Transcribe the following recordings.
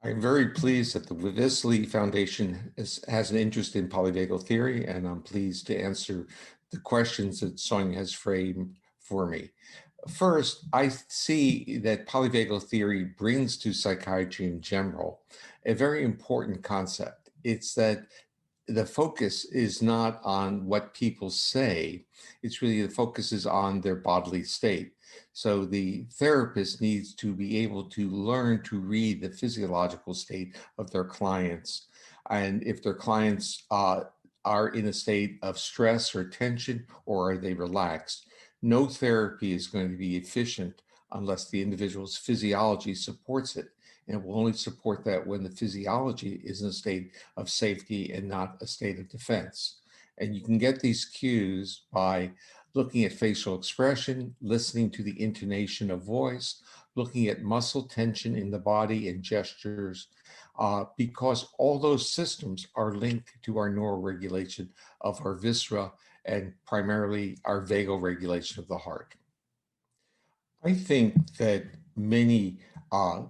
I'm very pleased that the Wivisley Foundation has an interest in polyvagal theory, and I'm pleased to answer the questions that Sonia has framed for me. First, I see that polyvagal theory brings to psychiatry in general a very important concept. It's that the focus is not on what people say, it's really the focus is on their bodily state. So the therapist needs to be able to learn to read the physiological state of their clients. And if their clients are in a state of stress or tension, or are they relaxed, no therapy is going to be efficient unless the individual's physiology supports it. And it will only support that when the physiology is in a state of safety and not a state of defense. And you can get these cues by looking at facial expression, listening to the intonation of voice, looking at muscle tension in the body and gestures, because all those systems are linked to our neuroregulation of our viscera and primarily our vagal regulation of the heart. I think that many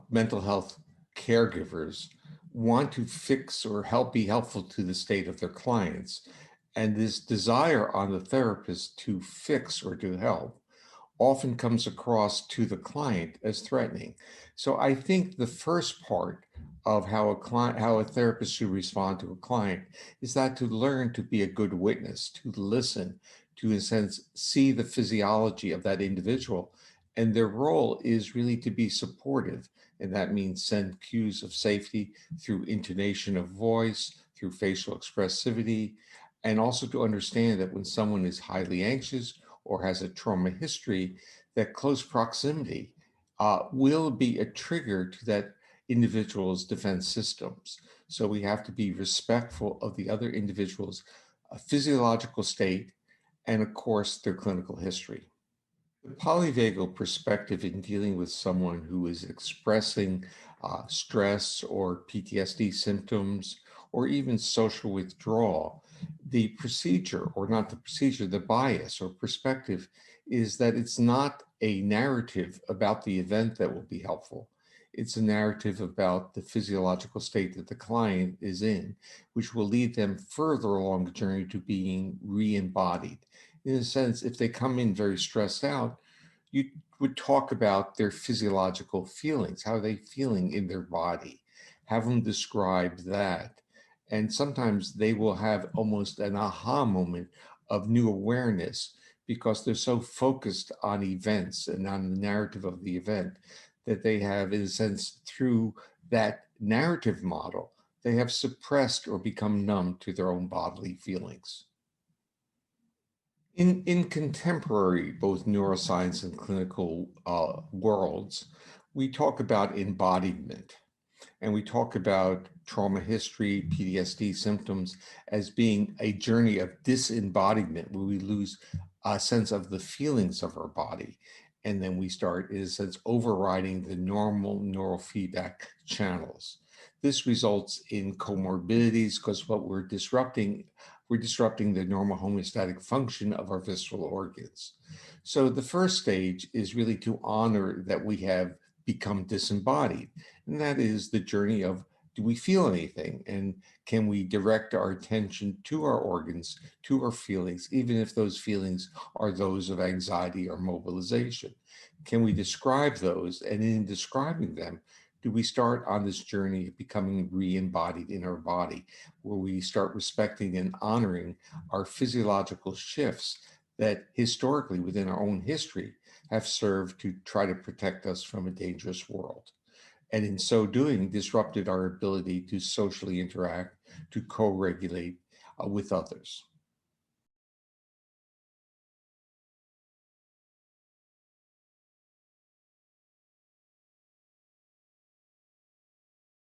mental health caregivers want to fix or be helpful to the state of their clients. And this desire on the therapist to fix or to help often comes across to the client as threatening. So I think the first part of how a therapist should respond to a client is that to learn to be a good witness, to listen, to in a sense see the physiology of that individual. And their role is really to be supportive. And that means send cues of safety through intonation of voice, through facial expressivity, and also to understand that when someone is highly anxious or has a trauma history, that close proximity will be a trigger to that individual's defense systems. So we have to be respectful of the other individual's physiological state and, of course, their clinical history. The polyvagal perspective in dealing with someone who is expressing stress or PTSD symptoms or even social withdrawal, the procedure, or not the procedure, the bias or perspective is that it's not a narrative about the event that will be helpful. It's a narrative about the physiological state that the client is in, which will lead them further along the journey to being re-embodied. In a sense, if they come in very stressed out, you would talk about their physiological feelings. How are they feeling in their body? Have them describe that. And sometimes they will have almost an aha moment of new awareness because they're so focused on events and on the narrative of the event that they have, in a sense, through that narrative model, they have suppressed or become numb to their own bodily feelings. In contemporary, both neuroscience and clinical worlds, we talk about embodiment and we talk about trauma history, PTSD symptoms as being a journey of disembodiment where we lose a sense of the feelings of our body. And then we start, in a sense, overriding the normal neural feedback channels. This results in comorbidities because what we're disrupting the normal homeostatic function of our visceral organs. So the first stage is really to honor that we have become disembodied. And that is the journey of, do we feel anything? And can we direct our attention to our organs, to our feelings, even if those feelings are those of anxiety or mobilization? Can we describe those? And in describing them, do we start on this journey of becoming re-embodied in our body, where we start respecting and honoring our physiological shifts that historically within our own history have served to try to protect us from a dangerous world. And in so doing, disrupted our ability to socially interact, to co regulate with others.